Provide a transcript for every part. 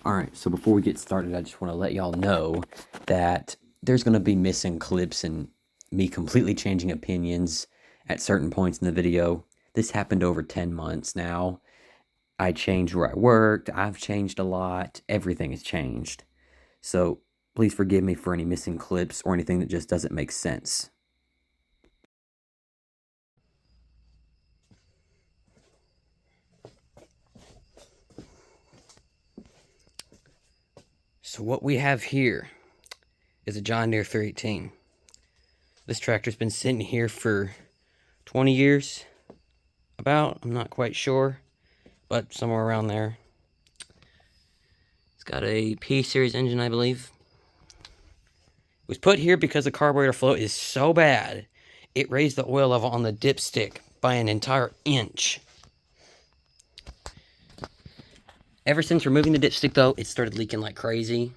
Alright, so before we get started, I just want to let y'all know that there's going to be missing clips and me completely changing opinions at certain points in the video. This happened over 10 months now. I changed where I worked, I've changed a lot, everything has changed. So please forgive me for any missing clips or anything that just doesn't make sense. So what we have here is a John Deere 318. This tractor's been sitting here for 20 years, about, I'm not quite sure, but somewhere around there. It's got a P-series engine, I believe. It was put here because the carburetor flow is so bad, it raised the oil level on the dipstick by an entire inch. Ever since removing the dipstick, though, it started leaking like crazy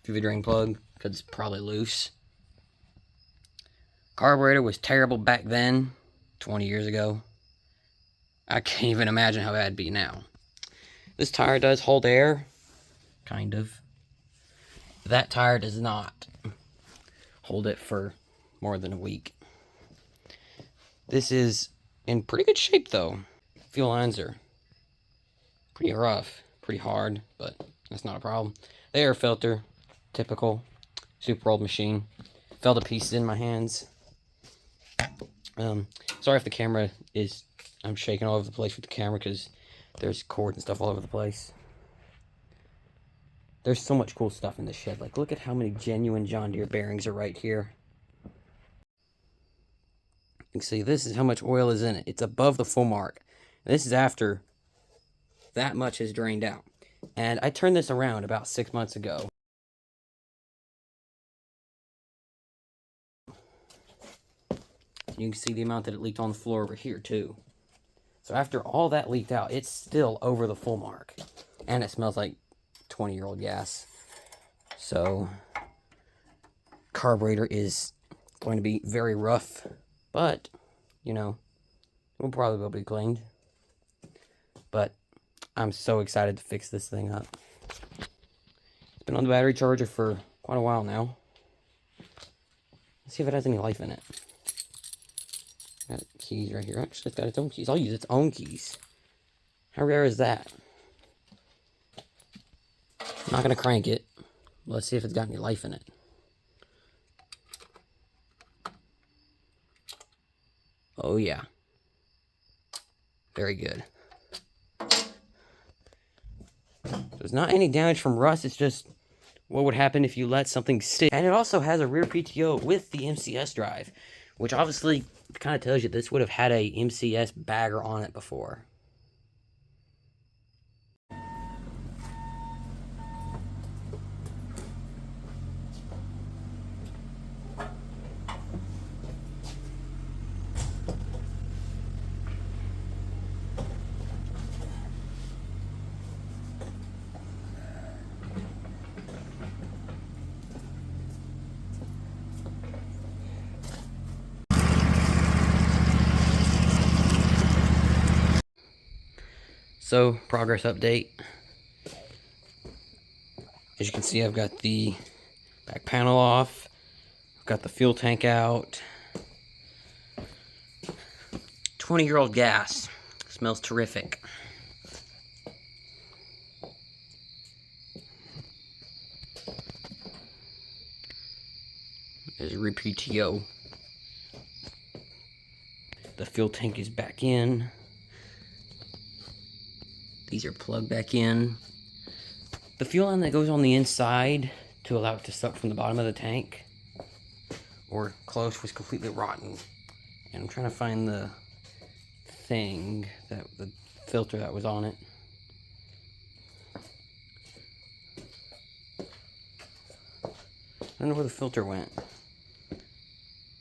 through the drain plug, because it's probably loose. Carburetor was terrible back then, 20 years ago. I can't even imagine how bad it'd be now. This tire does hold air, kind of. That tire does not hold it for more than a week. This is in pretty good shape, though. Fuel lines are pretty rough, pretty hard, but that's not a problem. The air filter, typical super old machine. Fell to pieces in my hands. Sorry if the camera is, I'm shaking all over the place with the camera because there's cords and stuff all over the place. There's so much cool stuff in this shed. Like, look at how many genuine John Deere bearings are right here. You can see this is how much oil is in it. It's above the full mark. This is after that much has drained out. And I turned this around about 6 months ago. You can see the amount that it leaked on the floor over here, too. So after all that leaked out, it's still over the full mark. And it smells like 20-year-old gas. So, carburetor is going to be very rough. But, you know, it will probably be cleaned. But I'm so excited to fix this thing up. It's been on the battery charger for quite a while now. Let's see if it has any life in it. Got keys right here. Actually, it's got its own keys. I'll use its own keys. How rare is that? I'm not going to crank it. Let's see if it's got any life in it. Oh, yeah. Very good. There's not any damage from rust. It's just what would happen if you let something stick. And it also has a rear PTO with the MCS drive, which obviously kind of tells you this would have had a MCS bagger on it before. So, progress update. As you can see, I've got the back panel off. I've got the fuel tank out. 20-year-old gas. Smells terrific. There's a rear PTO. The fuel tank is back in. These are plugged back in. The fuel line that goes on the inside to allow it to suck from the bottom of the tank or close was completely rotten. And I'm trying to find the thing, the filter that was on it. I don't know where the filter went.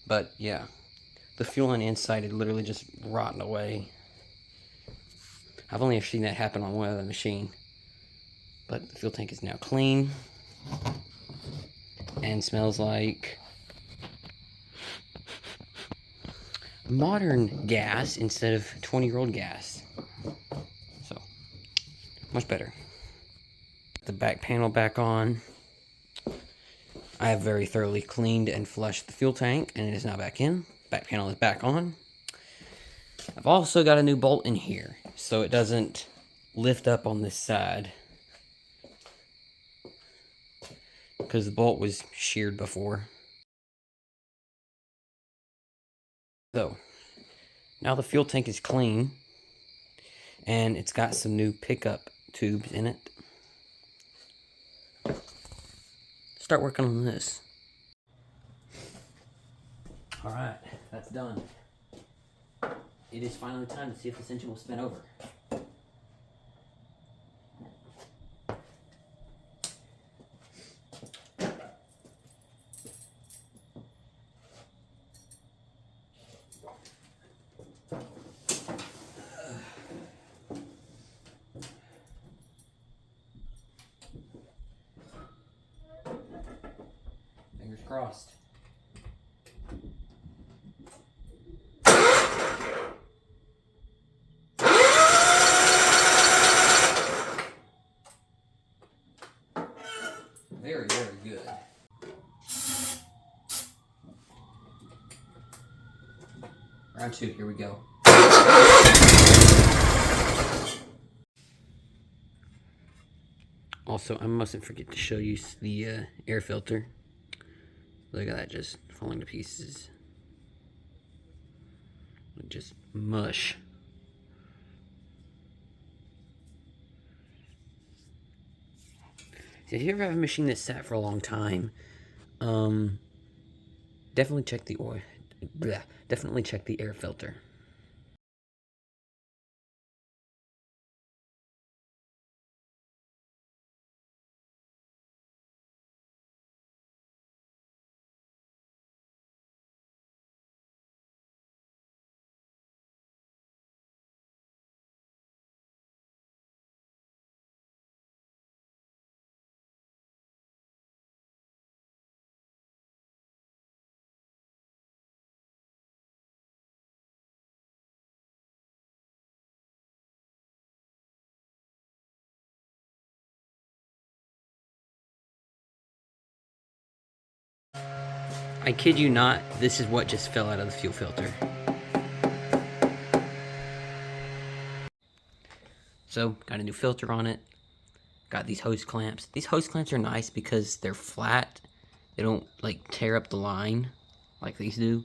But yeah, the fuel line inside had literally just rotten away. I've only ever seen that happen on one other machine. But the fuel tank is now clean. And smells like modern gas instead of 20-year-old gas. So, much better. The back panel back on. I have very thoroughly cleaned and flushed the fuel tank, and it is now back in. Back panel is back on. I've also got a new bolt in here, so it doesn't lift up on this side, because the bolt was sheared before. So, now the fuel tank is clean, and it's got some new pickup tubes in it. Start working on this. Alright, that's done. It is finally time to see if this engine will spin over. Fingers crossed. Very, very good. Round 2, here we go. Also, I mustn't forget to show you the air filter. Look at that, just falling to pieces. Just mush. So if you ever have a machine that sat for a long time, definitely check the oil. Definitely check the air filter. I kid you not, this is what just fell out of the fuel filter. So, got a new filter on it. Got these hose clamps. These hose clamps are nice because they're flat. They don't, like, tear up the line like these do.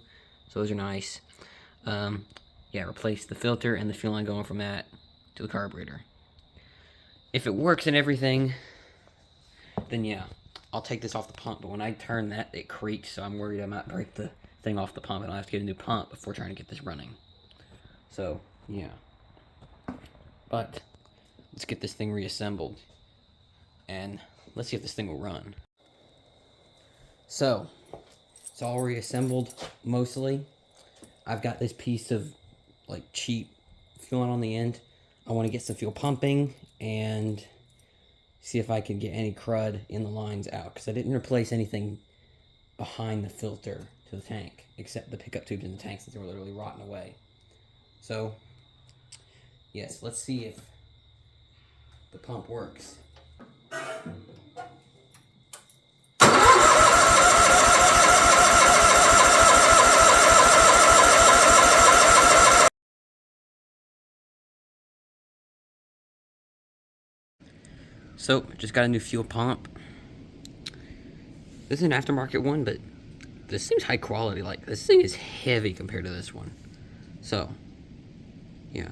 So those are nice. Yeah, replace the filter and the fuel line going from that to the carburetor. If it works and everything, then yeah, I'll take this off the pump. But when I turn that, it creaks, so I'm worried I might break the thing off the pump, and I'll have to get a new pump before trying to get this running. So, yeah. But let's get this thing reassembled, and let's see if this thing will run. So, it's all reassembled, mostly. I've got this piece of, like, cheap fuel on the end. I want to get some fuel pumping, and see if I can get any crud in the lines out, because I didn't replace anything behind the filter to the tank, except the pickup tubes in the tank, since they were literally rotting away. So, yes, let's see if the pump works. So, just got a new fuel pump. This is an aftermarket one, but this seems high quality. Like, this thing is heavy compared to this one. So, yeah.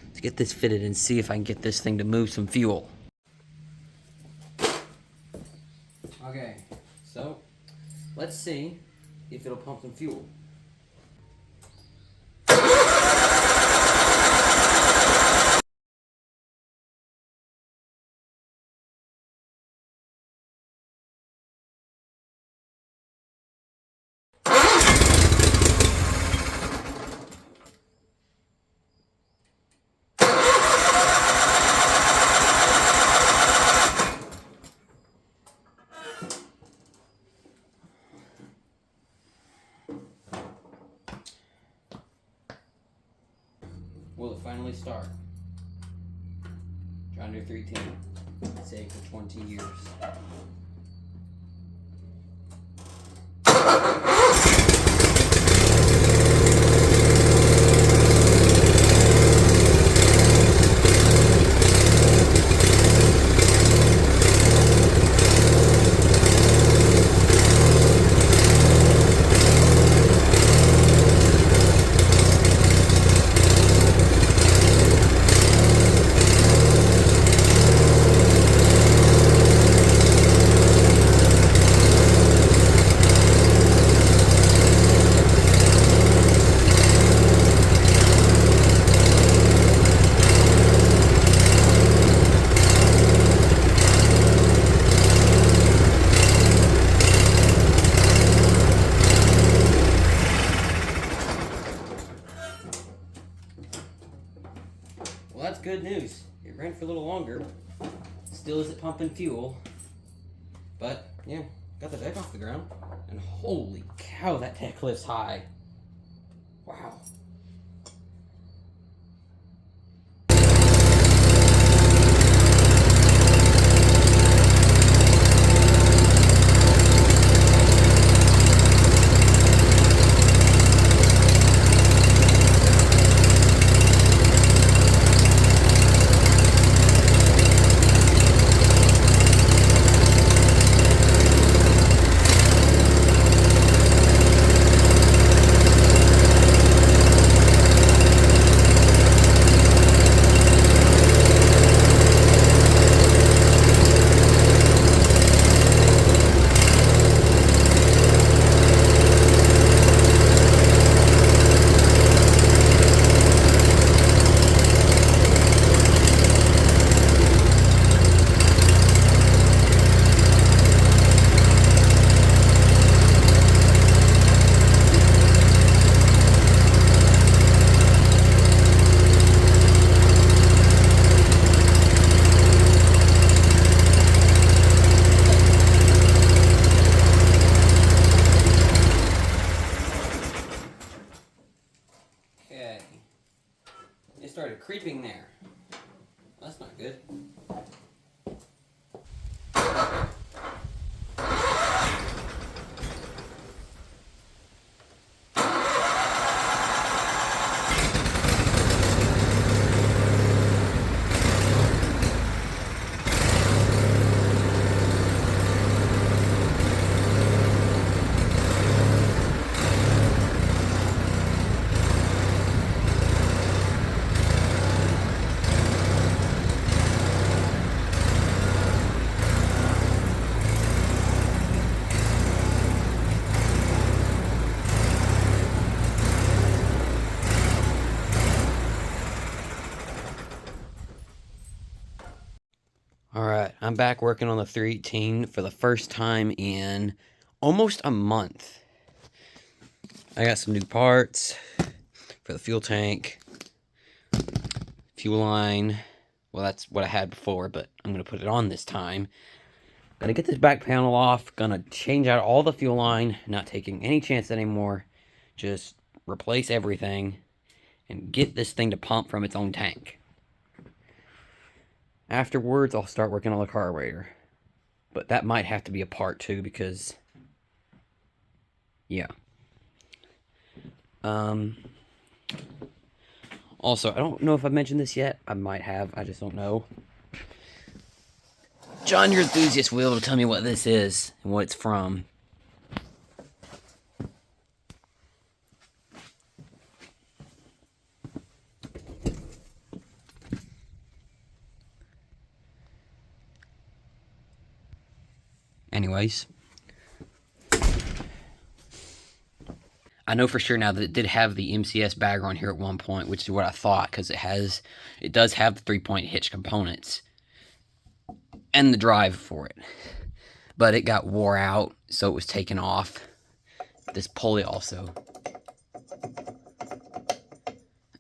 Let's get this fitted and see if I can get this thing to move some fuel. Okay, so let's see if it'll pump some fuel. Will it finally start? John Deere 310. Saved for 20 years. Well, that's good news. It ran for a little longer. Still isn't pumping fuel. But, yeah, got the deck off the ground. And holy cow, that deck lifts high. Wow. Okay. It started creeping there. That's not good. Alright, I'm back working on the 318 for the first time in almost a month. I got some new parts for the fuel tank, fuel line. Well, that's what I had before, but I'm going to put it on this time. Gonna get this back panel off, gonna change out all the fuel line, not taking any chance anymore. Just replace everything and get this thing to pump from its own tank. Afterwards, I'll start working on the carburetor. But that might have to be a part 2 because, yeah. Also, I don't know if I've mentioned this yet. I might have, I just don't know. John Deere enthusiast will be able to tell me what this is and what it's from. Anyways, I know for sure now that it did have the MCS bagger on here at one point, which is what I thought, because it does have the 3-point hitch components and the drive for it. But it got wore out, so it was taken off. This pulley also.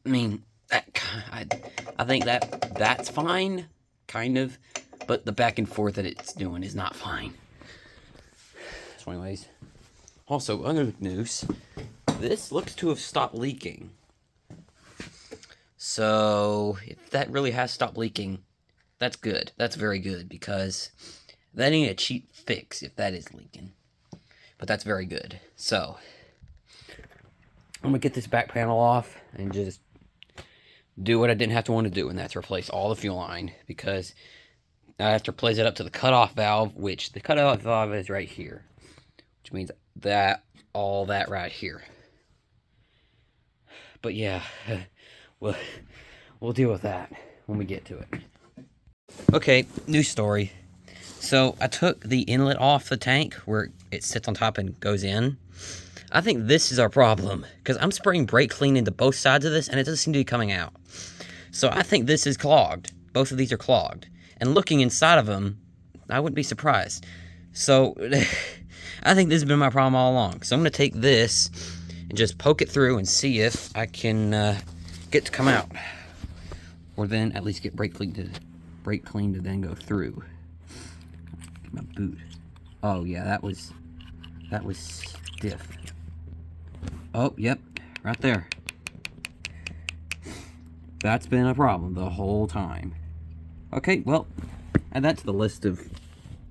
I mean, I think that's fine, kind of, but the back and forth that it's doing is not fine. So anyways, also, other news, this looks to have stopped leaking. So, if that really has stopped leaking, That's good. That's very good, because that ain't a cheap fix if that is leaking. But that's very good. So, I'm going to get this back panel off and just do what I didn't have to want to do, and that's replace all the fuel line, because I have to replace it up to the cutoff valve, which the cutoff valve is right here, which means that all that right here. But yeah, we'll deal with that when we get to it. Okay, new story. So I took the inlet off the tank where it sits on top and goes in. I think this is our problem, because I'm spraying brake clean into both sides of this and it doesn't seem to be coming out. So I think this is clogged. Both of these are clogged. And looking inside of them, I wouldn't be surprised. So I think this has been my problem all along. So I'm going to take this and just poke it through and see if I can get to come out. Or then at least get brake clean to then go through. Get my boot. Oh yeah, that was stiff. Oh, yep, right there. That's been a problem the whole time. Okay, well, add that to the list of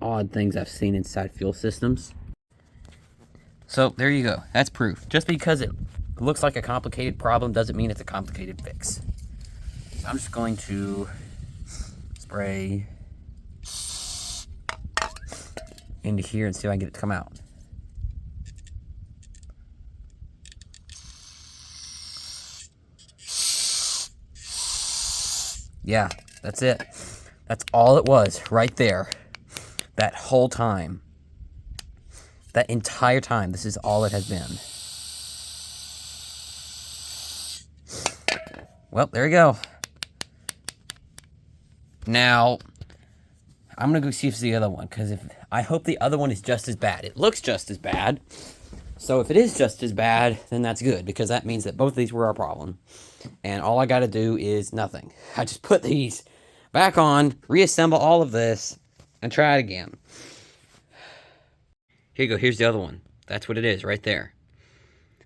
odd things I've seen inside fuel systems. So, there you go. That's proof. Just because it looks like a complicated problem doesn't mean it's a complicated fix. So I'm just going to spray into here and see if I can get it to come out. Yeah, that's it. That's all it was right there. That whole time. That entire time, this is all it has been. Well, there you go. Now, I'm going to go see if it's the other one, because I hope the other one is just as bad. It looks just as bad. So if it is just as bad, then that's good, because that means that both of these were our problem. And all I got to do is nothing. I just put these back on, reassemble all of this, and try it again. Here you go. Here's the other one. That's what it is right there.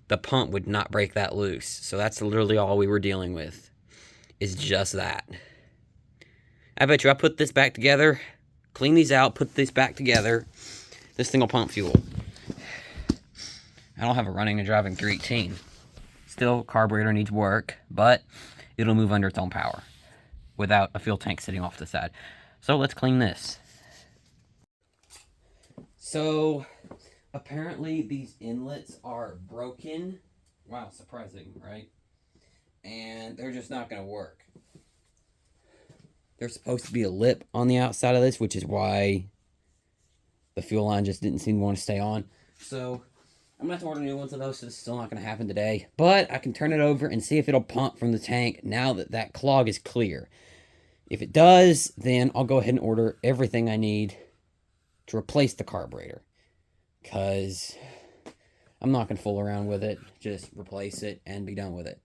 The pump would not break that loose. So that's literally all we were dealing with, is just that. I bet you I put this back together, clean these out, put this back together, this thing will pump fuel. I don't have it running and driving 318. Still, carburetor needs work, but it'll move under its own power without a fuel tank sitting off to the side. So let's clean this. So apparently these inlets are broken. Wow, surprising, right? And they're just not going to work. There's supposed to be a lip on the outside of this, which is why the fuel line just didn't seem to want to stay on. So I'm going to have to order new ones of those, so this is still not going to happen today. But I can turn it over and see if it'll pump from the tank now that that clog is clear. If it does, then I'll go ahead and order everything I need to replace the carburetor. Because I'm not going to fool around with it. Just replace it and be done with it.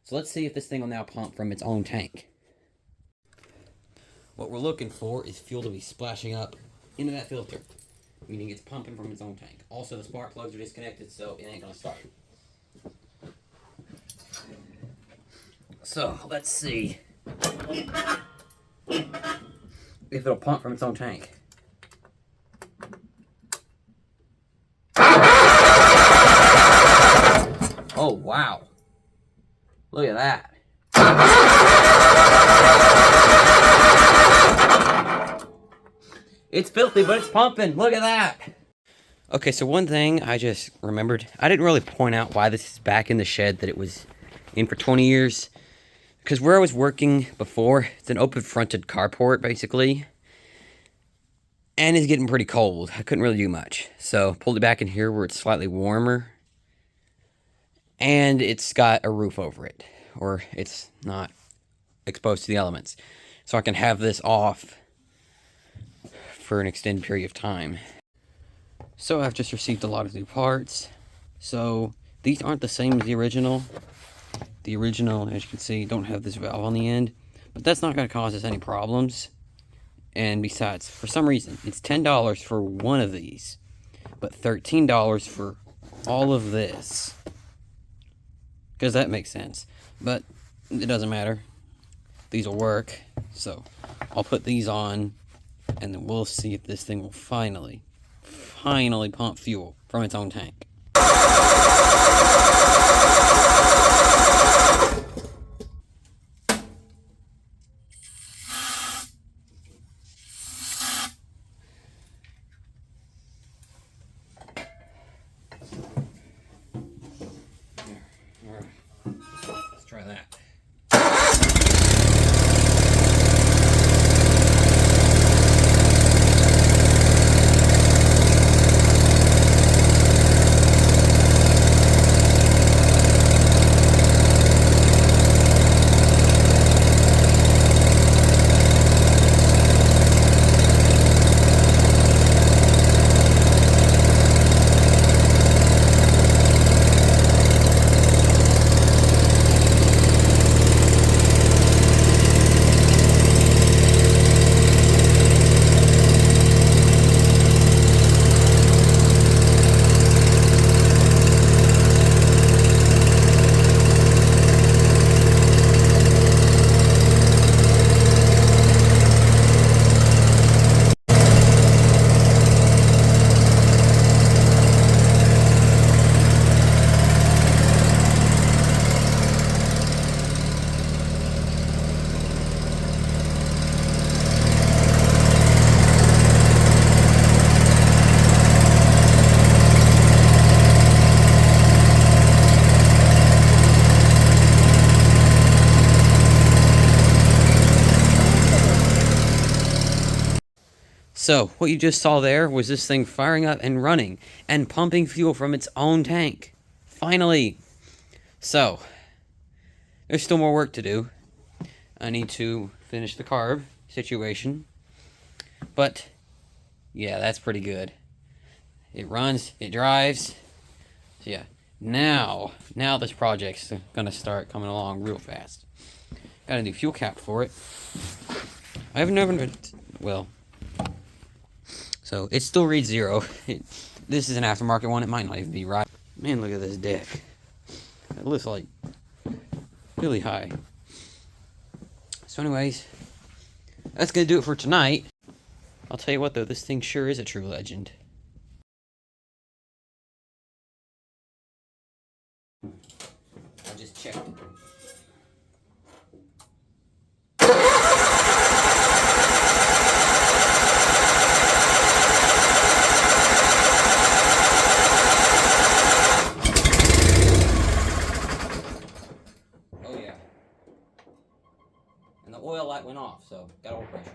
So let's see if this thing will now pump from its own tank. What we're looking for is fuel to be splashing up into that filter, meaning it's pumping from its own tank. Also, the spark plugs are disconnected, so it ain't gonna start. So, let's see if it'll pump from its own tank. Oh, wow. Look at that. It's filthy, but it's pumping. Look at that. Okay, so one thing I just remembered. I didn't really point out why this is back in the shed that it was in for 20 years. Because where I was working before, it's an open-fronted carport, basically. And it's getting pretty cold. I couldn't really do much. So, pulled it back in here where it's slightly warmer. And it's got a roof over it. Or it's not exposed to the elements. So I can have this off for an extended period of time. So I've just received a lot of new parts. So these aren't the same as the original. The original, as you can see, don't have this valve on the end. But that's not going to cause us any problems. And besides, for some reason, it's $10 for one of these. But $13 for all of this. Because that makes sense. But it doesn't matter. These will work. So I'll put these on, and then we'll see if this thing will finally pump fuel from its own tank. Alright, let's try that. So, what you just saw there was this thing firing up and running and pumping fuel from its own tank. Finally! So, there's still more work to do. I need to finish the carb situation. But, yeah, that's pretty good. It runs, it drives. So, yeah, now this project's gonna start coming along real fast. Got a new fuel cap for it. I haven't never, well... So, it still reads 0. This is an aftermarket one. It might not even be right. Man, look at this deck. It looks like really high. So anyways, that's going to do it for tonight. I'll tell you what, though. This thing sure is a true legend. I just checked it. And the oil light went off, so got oil pressure.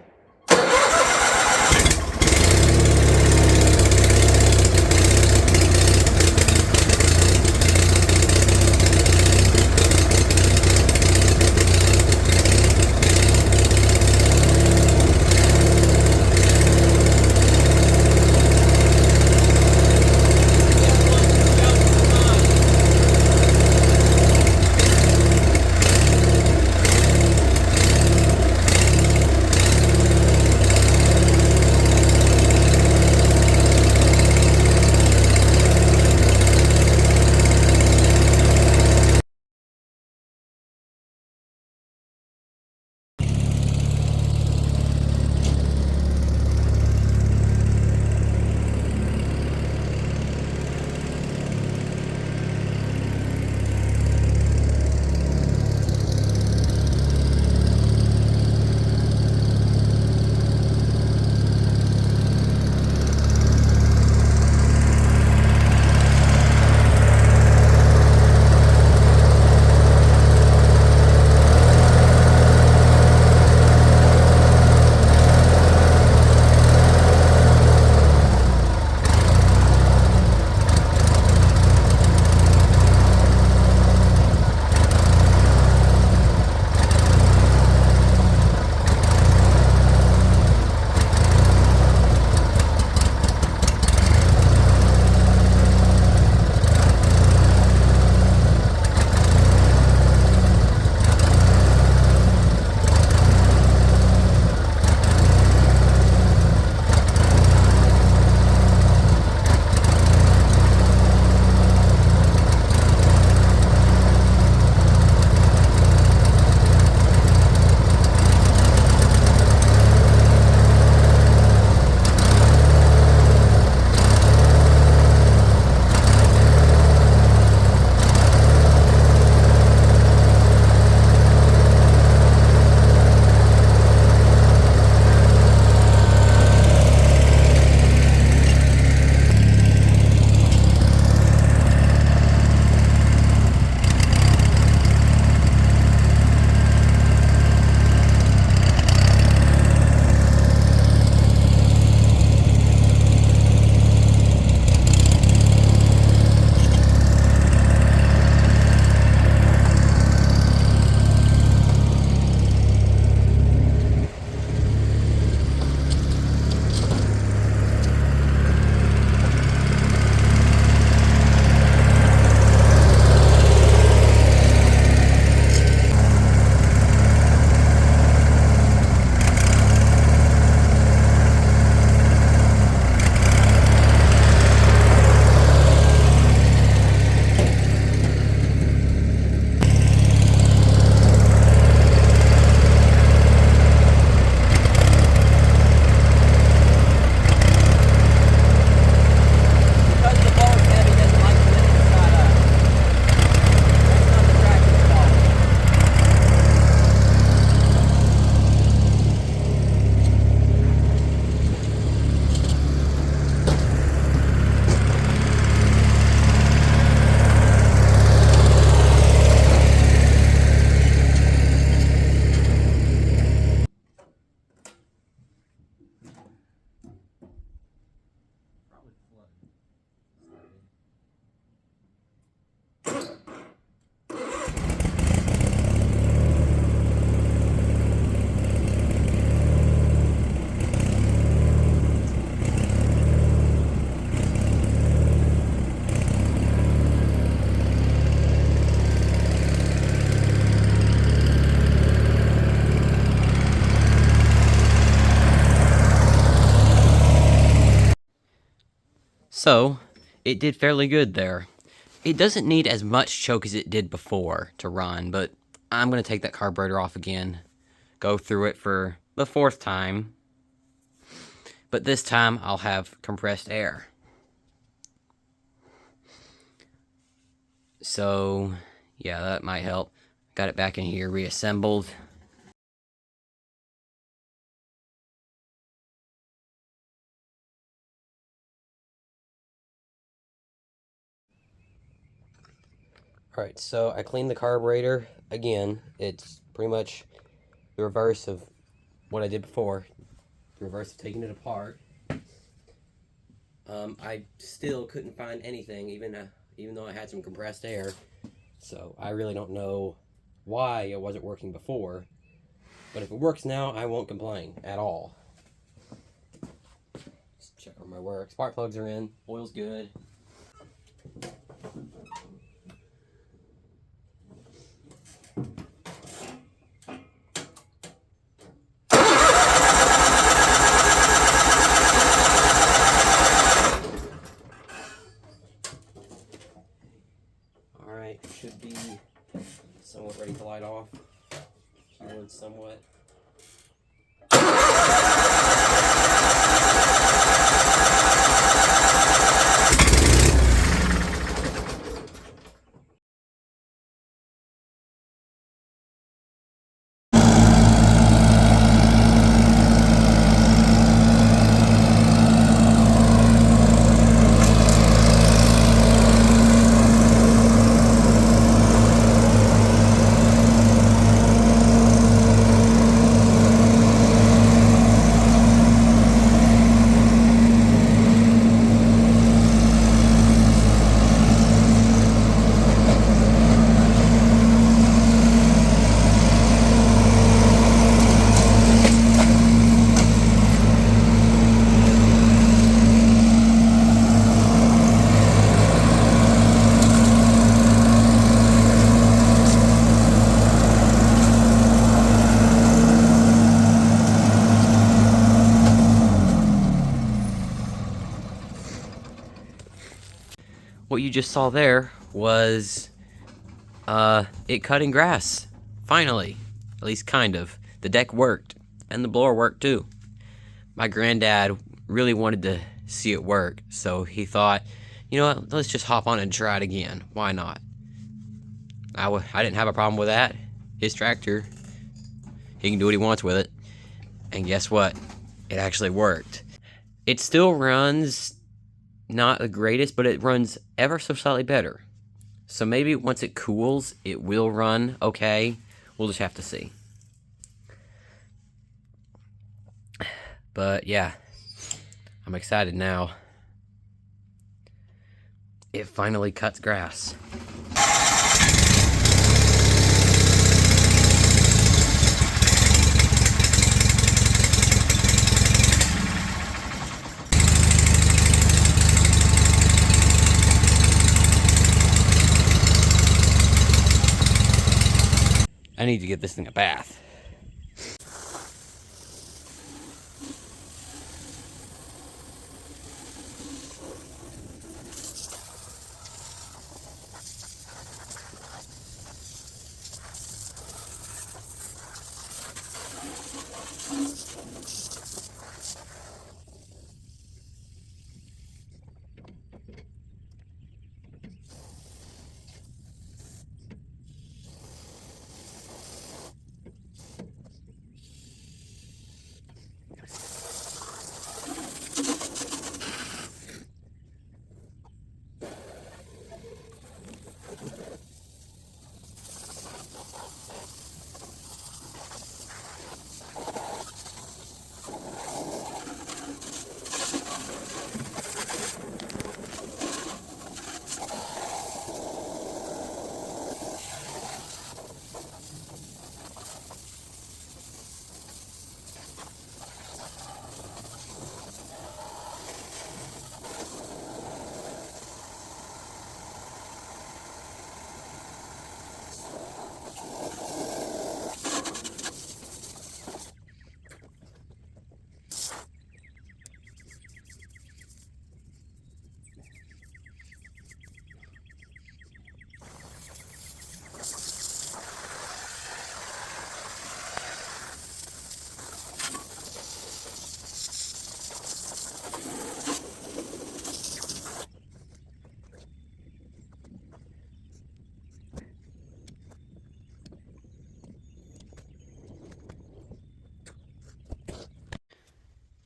So, it did fairly good there. It doesn't need as much choke as it did before to run, but I'm going to take that carburetor off again, go through it for the 4th time, but this time I'll have compressed air. So, yeah, that might help. Got it back in here reassembled. Alright, so I cleaned the carburetor again. It's pretty much the reverse of what I did before. The reverse of taking it apart. I still couldn't find anything, even though I had some compressed air. So I really don't know why it wasn't working before. But if it works now, I won't complain at all. Let's check on my work. Spark plugs are in. Oil's good. Alright, should be somewhat ready to light off. Silence somewhat. What you just saw there was it cutting grass. Finally. At least kind of. The deck worked. And the blower worked too. My granddad really wanted to see it work, so he thought, you know what, let's just hop on and try it again. Why not? I didn't have a problem with that. His tractor. He can do what he wants with it. And guess what? It actually worked. It still runs not the greatest, but it runs ever so slightly better. So maybe once it cools, it will run okay. We'll just have to see. But yeah, I'm excited now. It finally cuts grass. I need to give this thing a bath.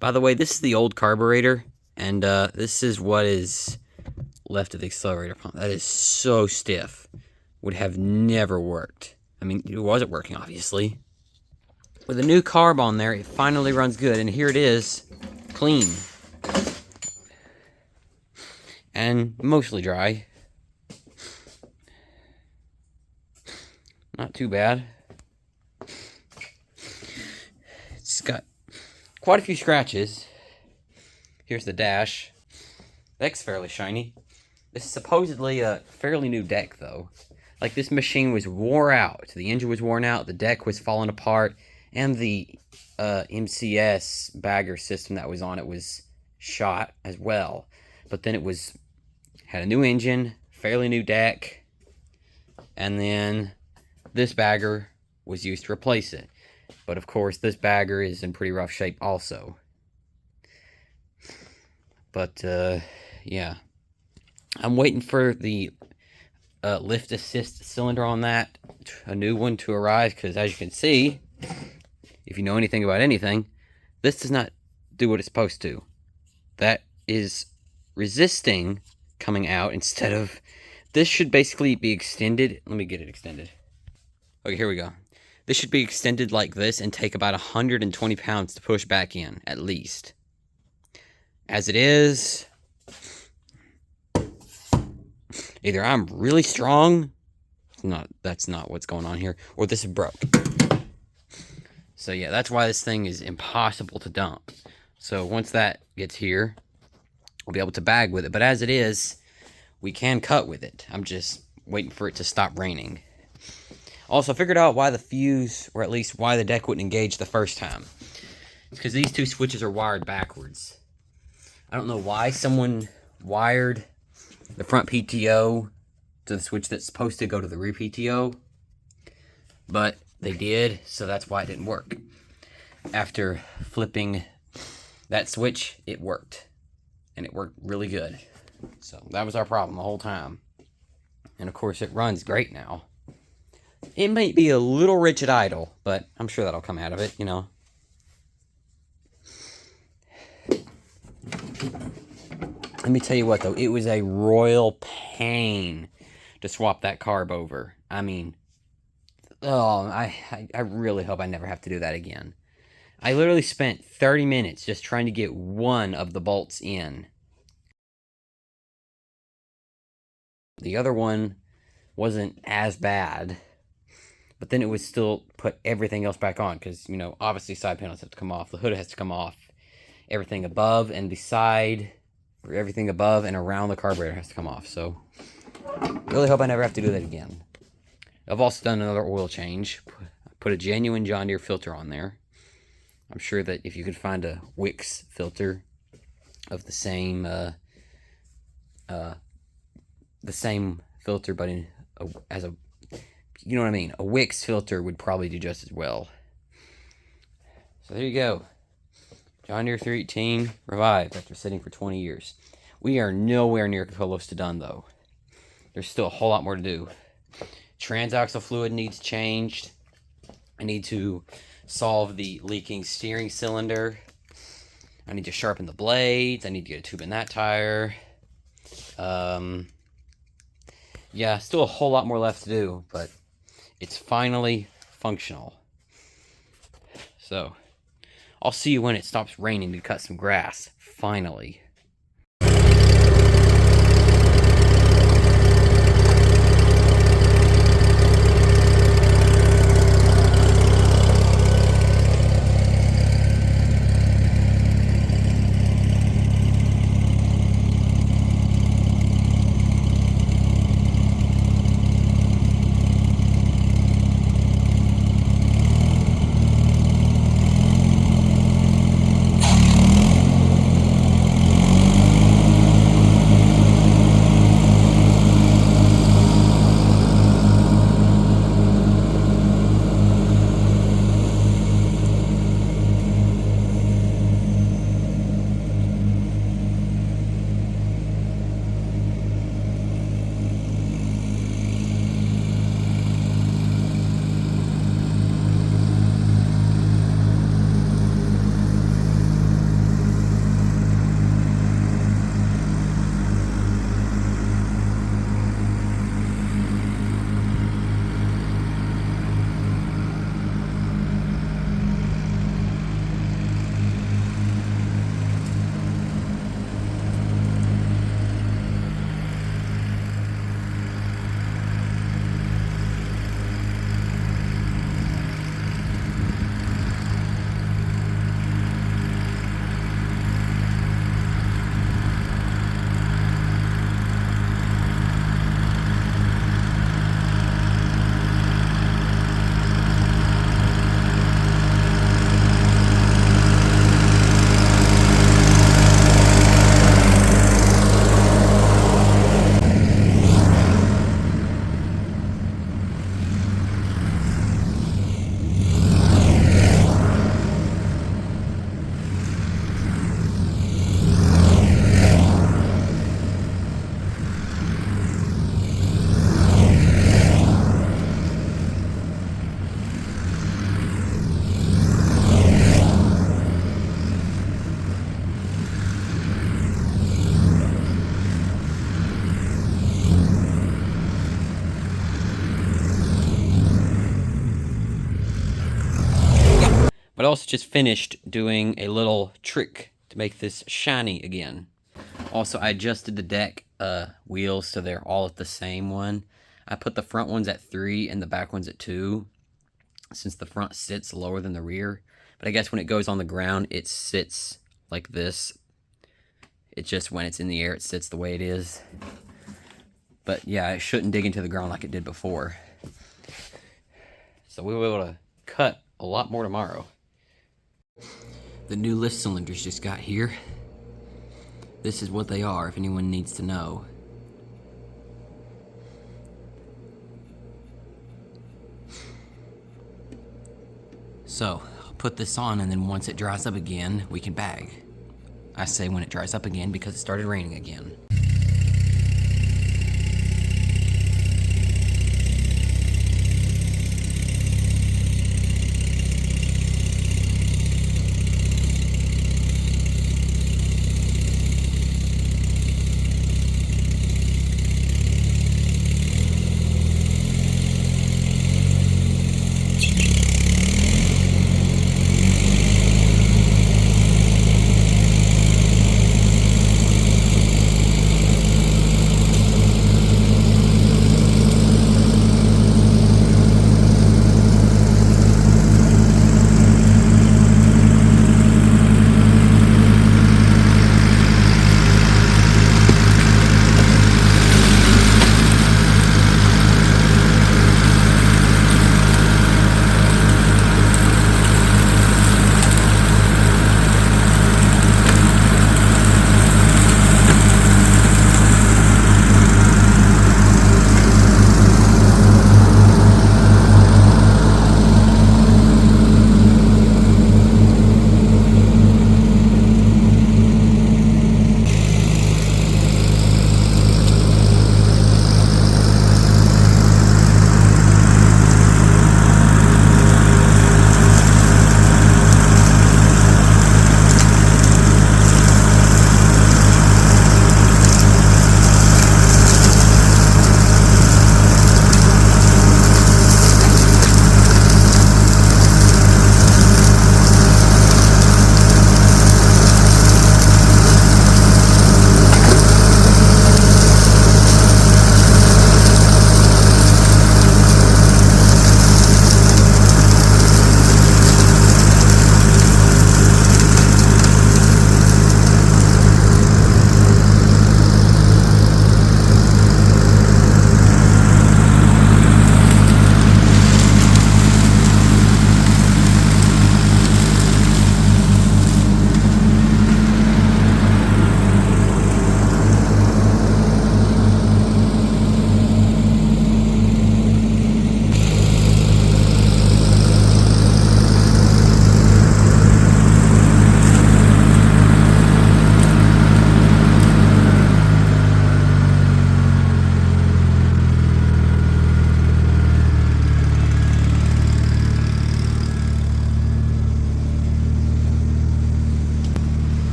By the way, this is the old carburetor, and this is what is left of the accelerator pump. That is so stiff. Would have never worked. I mean, it wasn't working, obviously. With a new carb on there, it finally runs good, and here it is, clean. And mostly dry. Not too bad. It's got quite a few scratches. Here's the dash. The deck's fairly shiny. This is supposedly a fairly new deck, though. Like, this machine was wore out. The engine was worn out, the deck was falling apart, and the MCS bagger system that was on it was shot as well. But then it had a new engine, fairly new deck, and then this bagger was used to replace it. But of course, this bagger is in pretty rough shape also. But, yeah. I'm waiting for the lift assist cylinder on that, a new one to arrive, because as you can see, if you know anything about anything, this does not do what it's supposed to. That is resisting coming out instead of... This should basically be extended. Let me get it extended. Okay, here we go. This should be extended like this and take about 120 pounds to push back in, at least. As it is, either I'm really strong, that's not what's going on here, or this is broke. So yeah, that's why this thing is impossible to dump. So once that gets here, we'll be able to bag with it. But as it is, we can cut with it. I'm just waiting for it to stop raining. Also, I figured out why the fuse, or at least why the deck wouldn't engage the first time. It's because these two switches are wired backwards. I don't know why someone wired the front PTO to the switch that's supposed to go to the rear PTO, but they did, so that's why it didn't work. After flipping that switch, it worked, and it worked really good. So that was our problem the whole time. And of course, it runs great now. It might be a little rich at idle, but I'm sure that'll come out of it, you know. Let me tell you what, though. It was a royal pain to swap that carb over. I mean, oh, I really hope I never have to do that again. I literally spent 30 minutes just trying to get one of the bolts in. The other one wasn't as bad, but then it would still put everything else back on because, you know, obviously side panels have to come off. The hood has to come off. Everything above and beside, or everything above and around the carburetor has to come off. So, really hope I never have to do that again. I've also done another oil change. Put a genuine John Deere filter on there. I'm sure that if you could find a Wix filter of the same filter, but in you know what I mean, a Wix filter would probably do just as well. So there you go. John Deere 318 revived after sitting for 20 years. We are nowhere near close to done, though. There's still a whole lot more to do. Transaxle fluid needs changed. I need to solve the leaking steering cylinder. I need to sharpen the blades. I need to get a tube in that tire. Yeah, still a whole lot more left to do, but it's finally functional. So, I'll see you when it stops raining to cut some grass. Finally. But I also just finished doing a little trick to make this shiny again. Also, I adjusted the deck wheels so they're all at the same one. I put the front ones at 3 and the back ones at 2, since the front sits lower than the rear. But I guess when it goes on the ground, it sits like this. It's just when it's in the air, it sits the way it is. But yeah, it shouldn't dig into the ground like it did before. So we'll be able to cut a lot more tomorrow. The new lift cylinders just got here. This is what they are, if anyone needs to know. So, I'll put this on, and then once it dries up again, we can bag. I say when it dries up again because it started raining again.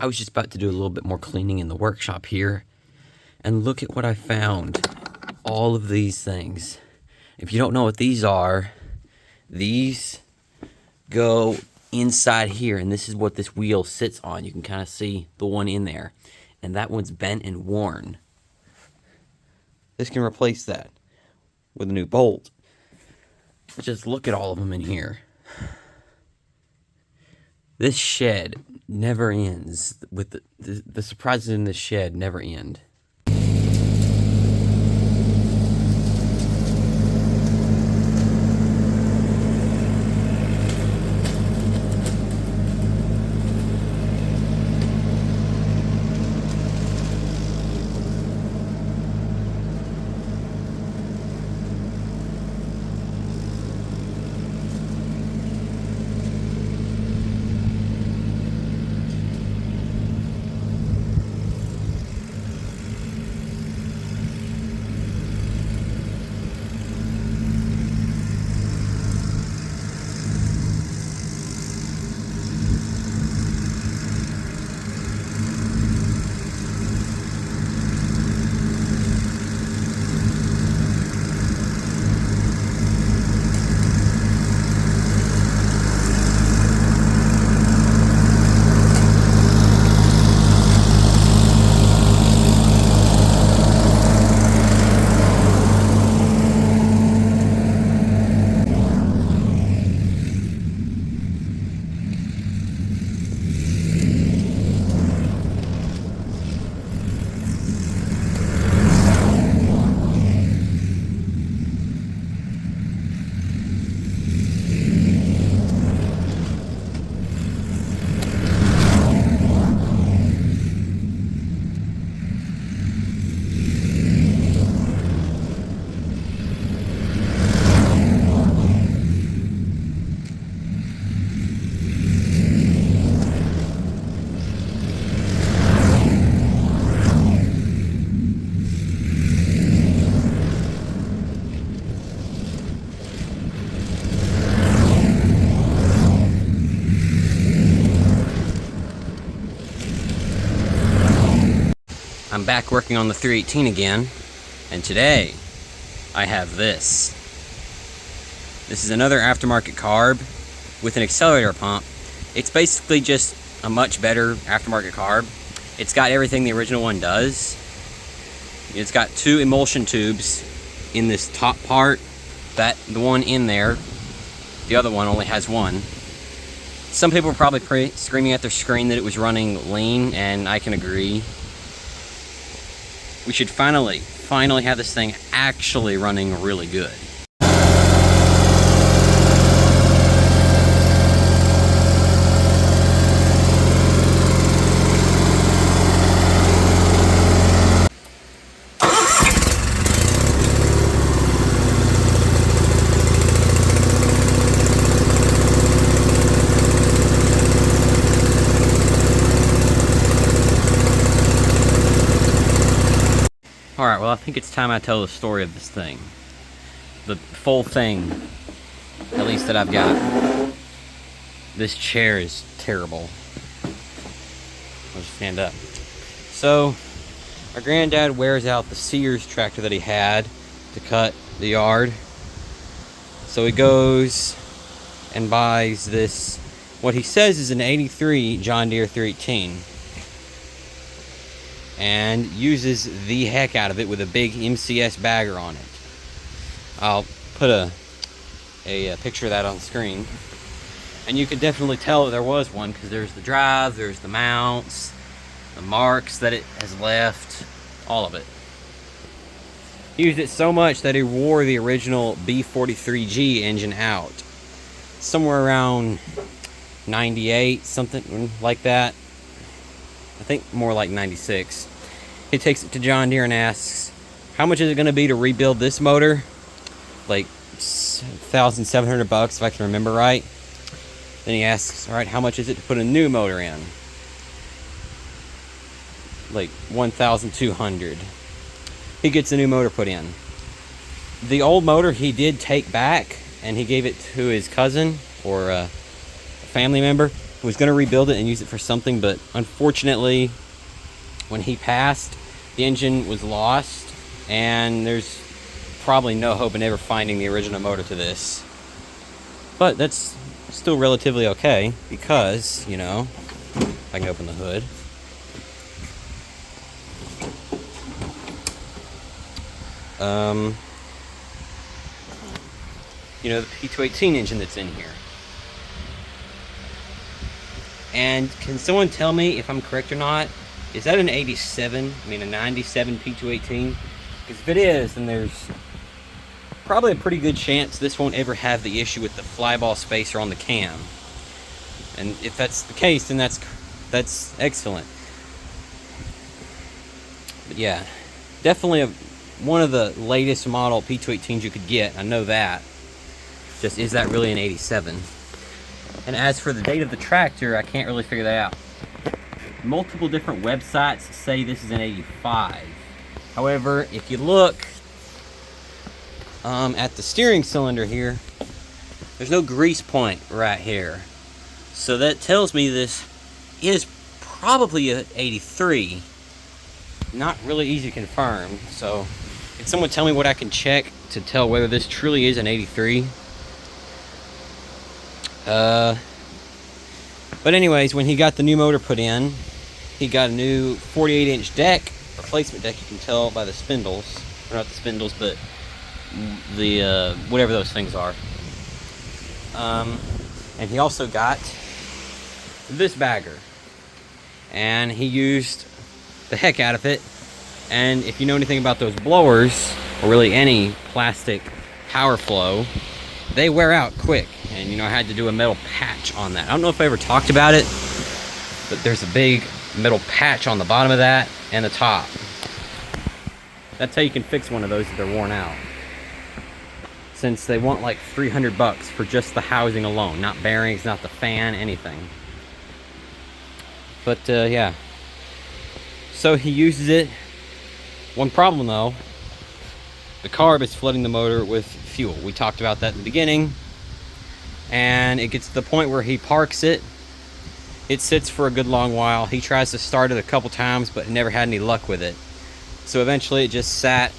I was just about to do a little bit more cleaning in the workshop here, and look at what I found. All of these things. If you don't know what these are, these go inside here, and this is what this wheel sits on. You can kind of see the one in there, and that one's bent and worn. This can replace that with a new bolt. Just look at all of them in here. This shed never ends. With the surprises in this shed never end. I'm back working on the 318 again, and today I have this. This is another aftermarket carb with an accelerator pump. It's basically just a much better aftermarket carb. It's got everything the original one does. It's got 2 emulsion tubes in this top part. The one in there, the other one only has 1. Some people were probably screaming at their screen that it was running lean, and I can agree. We should finally have this thing actually running really good. Alright, well, I think it's time I tell the story of this thing. The full thing, at least that I've got. This chair is terrible. I'll just stand up. So, our granddad wears out the Sears tractor that he had to cut the yard. So he goes and buys this, what he says is an 83 John Deere 318. And uses the heck out of it with a big MCS bagger on it. I'll put a picture of that on the screen. And you can definitely tell that there was one, because there's the drive, there's the mounts, the marks that it has left, all of it. He used it so much that he wore the original B43G engine out. Somewhere around 98, something like that. I think more like 96. He takes it to John Deere and asks, how much is it going to be to rebuild this motor? Like $1,700 if I can remember right. Then he asks, all right, how much is it to put a new motor in? Like $1,200. He gets a new motor put in. The old motor he did take back, and he gave it to his cousin or a family member. was going to rebuild it and use it for something, but unfortunately, when he passed, the engine was lost, and there's probably no hope in ever finding the original motor to this. But that's still relatively okay, because, you know, I can open the hood. You know, the P218 engine that's in here. And can someone tell me if I'm correct or not? Is that an 87? I mean, a 97 P218? Because if it is, then there's probably a pretty good chance this won't ever have the issue with the flyball spacer on the cam. And if that's the case, then that's excellent. But yeah, definitely one of the latest model P218s you could get. I know that. Just, is that really an 87? And as for the date of the tractor, I can't really figure that out. Multiple different websites say this is an 85. However, if you look at the steering cylinder here, there's no grease point right here. So that tells me this is probably an 83. Not really easy to confirm. So can someone tell me what I can check to tell whether this truly is an 83? But anyways, when he got the new motor put in, he got a new 48-inch deck, replacement deck. You can tell by the spindles, or not the spindles, but the whatever those things are. And he also got this bagger, and he used the heck out of it. And if you know anything about those blowers, or really any plastic power flow, they wear out quick. And you know, I had to do a metal patch on that. I don't know if I ever talked about it, but there's a big metal patch on the bottom of that and the top. That's how you can fix one of those if they're worn out. Since they want like $300 for just the housing alone, not bearings, not the fan, anything. But yeah, so he uses it. One problem though, the carb is flooding the motor with fuel. We talked about that in the beginning. And it gets to the point where he parks it. It sits for a good long while. He tries to start it a couple times, but never had any luck with it. So eventually it just sat.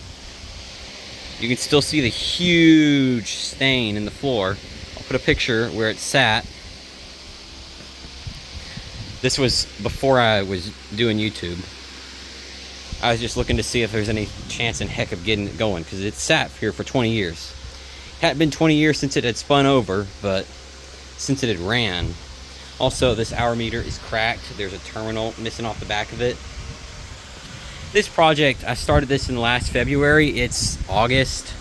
You can still see the huge stain in the floor. I'll put a picture where it sat. This was before I was doing YouTube. I was just looking to see if there's any chance in heck of getting it going, because it sat here for 20 years. It hadn't been 20 years since it had spun over, but since it had ran. Also, this hour meter is cracked. There's a terminal missing off the back of it. This project, I started this in last February. It's August.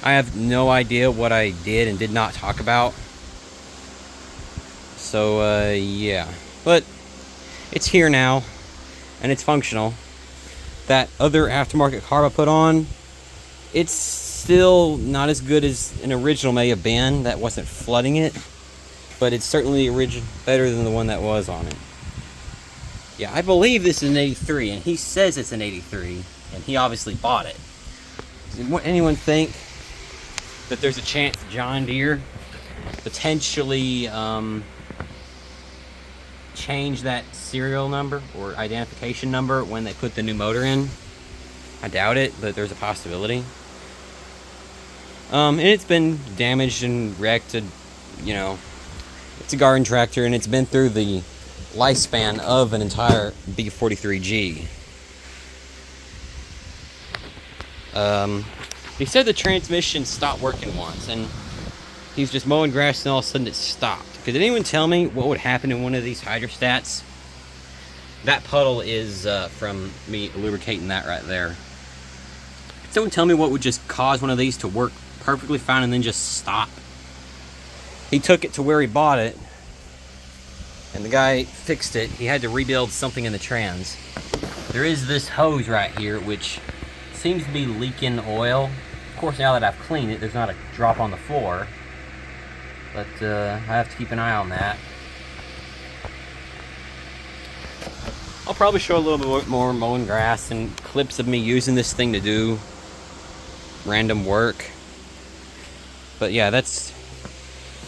I have no idea what I did and did not talk about. So, yeah. But it's here now, and it's functional. That other aftermarket carb I put on, it's still not as good as an original may have been. That wasn't flooding it, but it's certainly better than the one that was on it. Yeah, I believe this is an 83, and he says it's an 83, and he obviously bought it. Does anyone think that there's a chance John Deere potentially change that serial number or identification number when they put the new motor in? I doubt it, but there's a possibility. And it's been damaged and wrecked. You know, it's a garden tractor, and it's been through the lifespan of an entire B43G. He said the transmission stopped working once, and he's just mowing grass, and all of a sudden it stopped. Could anyone tell me what would happen in one of these hydrostats? That puddle is from me lubricating that right there. Could someone tell me what would just cause one of these to work perfectly fine and then just stop? He took it to where he bought it, and the guy fixed it. He had to rebuild something in the trans. There is this hose right here, which seems to be leaking oil. Of course, now that I've cleaned it, there's not a drop on the floor. But I have to keep an eye on that. I'll probably show a little bit more mowing grass and clips of me using this thing to do random work. But yeah, that's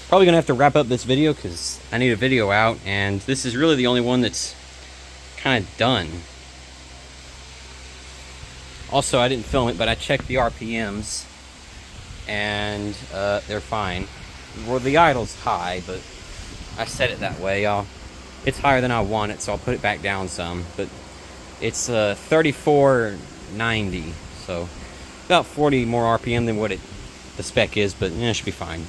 Probably gonna have to wrap up this video because I need a video out, and this is really the only one that's kind of done. Also, I didn't film it, but I checked the RPMs, and they're fine. Well, the idle's high, but I set it that way, y'all. It's higher than I want it, so I'll put it back down some. But it's 3490, so about 40 more RPM than what the spec is, but it should be fine.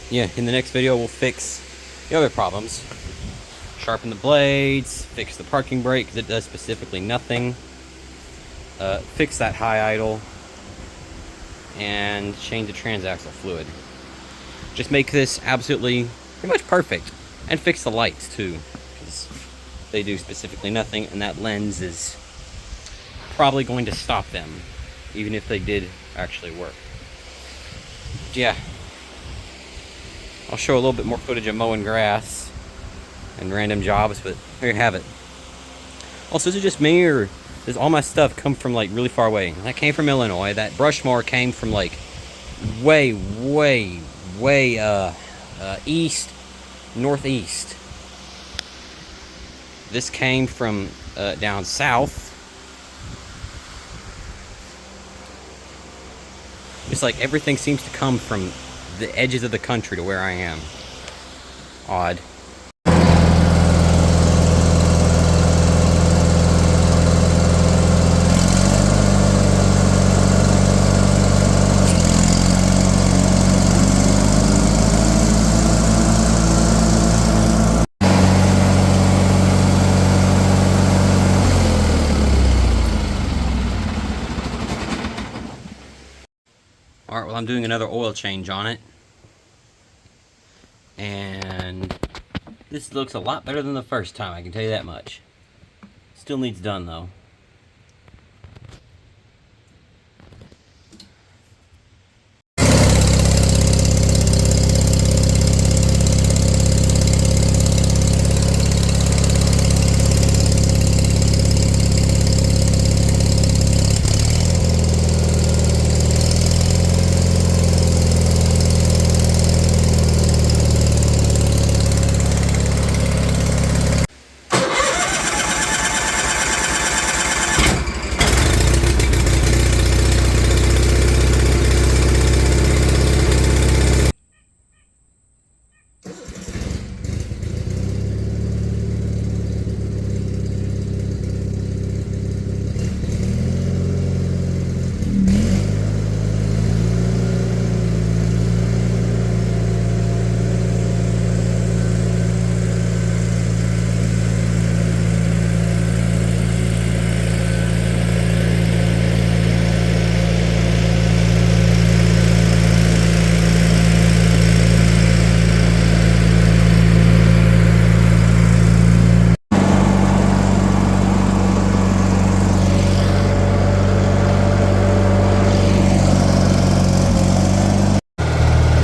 Yeah, in the next video we'll fix the other problems. Sharpen the blades, fix the parking brake because it does specifically nothing. Fix that high idle, and change the transaxle fluid. Just make this absolutely pretty much perfect, and fix the lights too, because they do specifically nothing, and that lens is probably going to stop them, even if they did actually work. Yeah, I'll show a little bit more footage of mowing grass and random jobs, but there you have it. Also, is it just me, or does all my stuff come from like really far away? That came from Illinois. That brush mower came from like way east, northeast. This came from down south. It's like everything seems to come from the edges of the country to where I am. Odd. Alright, well, I'm doing another oil change on it. And this looks a lot better than the first time, I can tell you that much. Still needs done, though.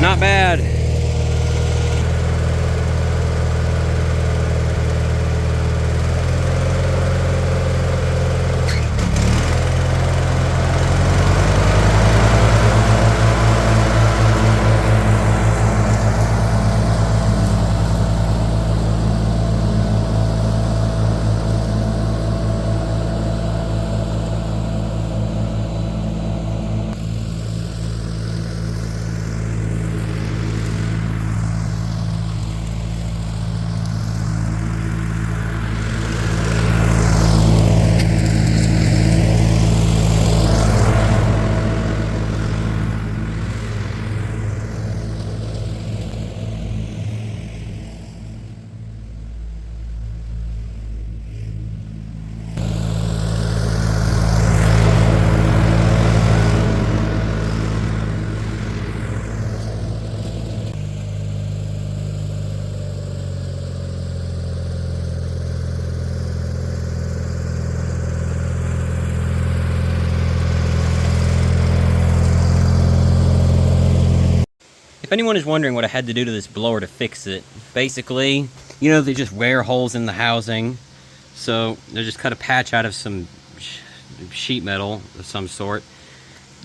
Not bad. If anyone is wondering what I had to do to this blower to fix it, basically, you know, they just wear holes in the housing. So they just cut a patch out of some sheet metal of some sort.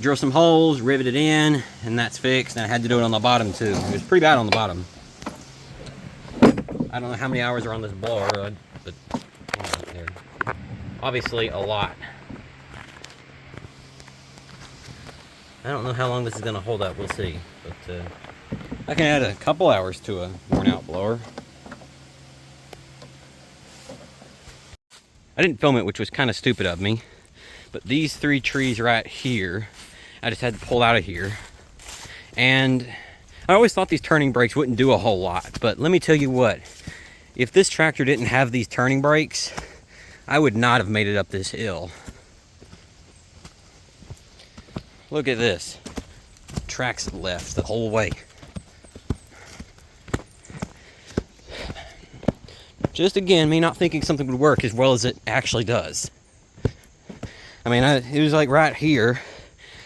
drill some holes, rivet it in, and that's fixed. And I had to do it on the bottom too. It was pretty bad on the bottom. I don't know how many hours are on this blower, but there. Obviously a lot. I don't know how long this is going to hold up. We'll see. But I can add a couple hours to a worn out blower. I didn't film it, which was kind of stupid of me. But these 3 trees right here, I just had to pull out of here. And I always thought these turning brakes wouldn't do a whole lot. But let me tell you what. If this tractor didn't have these turning brakes, I would not have made it up this hill. Look at this. Tracks left the whole way. Just again, me not thinking something would work as well as it actually does. I mean, it was like right here.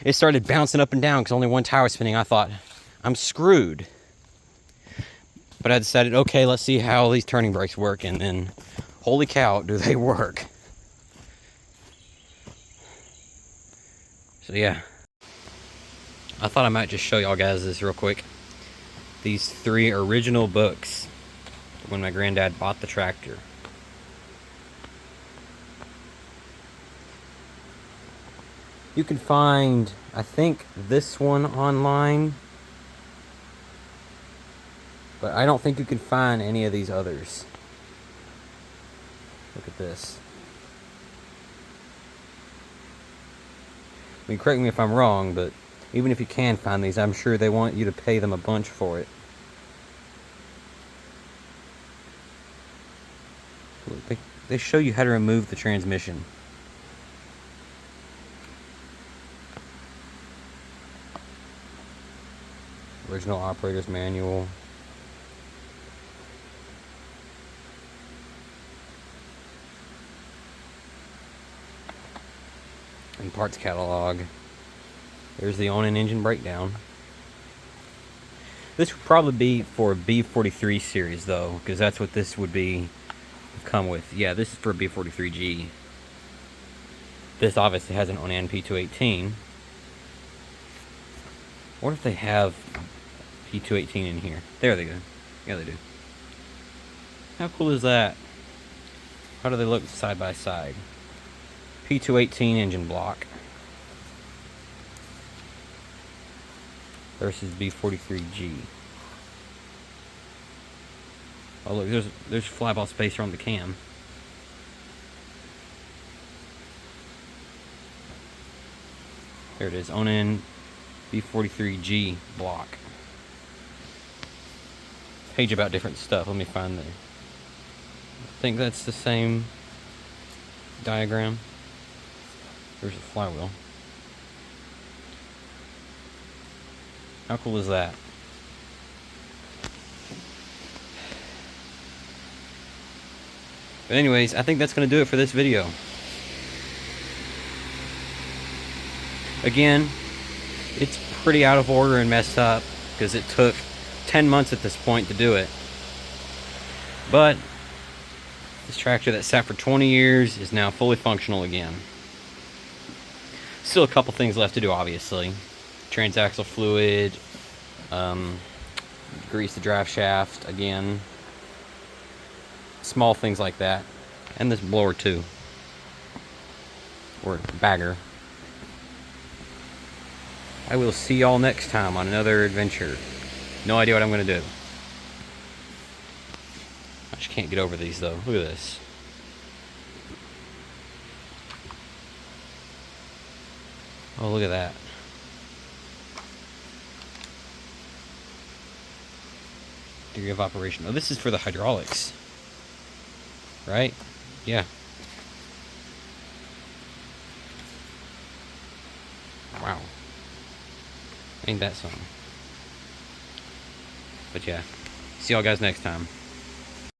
It started bouncing up and down because only one tire was spinning. I thought, I'm screwed. But I decided, okay, let's see how these turning brakes work. And then, holy cow, do they work. So yeah. I thought I might just show y'all guys this real quick. These 3 original books when my granddad bought the tractor. You can find, I think, this one online, but I don't think you can find any of these others. Look at this. I mean, correct me if I'm wrong, but even if you can find these, I'm sure they want you to pay them a bunch for it. Look, they show you how to remove the transmission. Original operator's manual. And parts catalog. There's the on and engine breakdown. This would probably be for a B43 series though, because that's what this would be come with. Yeah, this is for a B43G. This obviously has an on-and P218. What if they have P218 in here? There they go. Yeah, they do. How cool is that? How do they look side by side? P218 engine block versus B43G. Oh look, there's flyball spacer on the cam. There it is, on-in B43G block. Page about different stuff. Let me find the. I think that's the same diagram. There's a flywheel. How cool is that? But anyways, I think that's going to do it for this video. Again, it's pretty out of order and messed up because it took 10 months at this point to do it. But this tractor that sat for 20 years is now fully functional again. Still a couple things left to do, obviously. Transaxle fluid, grease the drive shaft again. Small things like that. And this blower too. Or bagger. I will see y'all next time on another adventure. No idea what I'm going to do. I just can't get over these though. Look at this. Oh, look at that. Degree of operation. Oh, this is for the hydraulics. Right? Yeah. Wow. Ain't that something? But yeah. See y'all guys next time.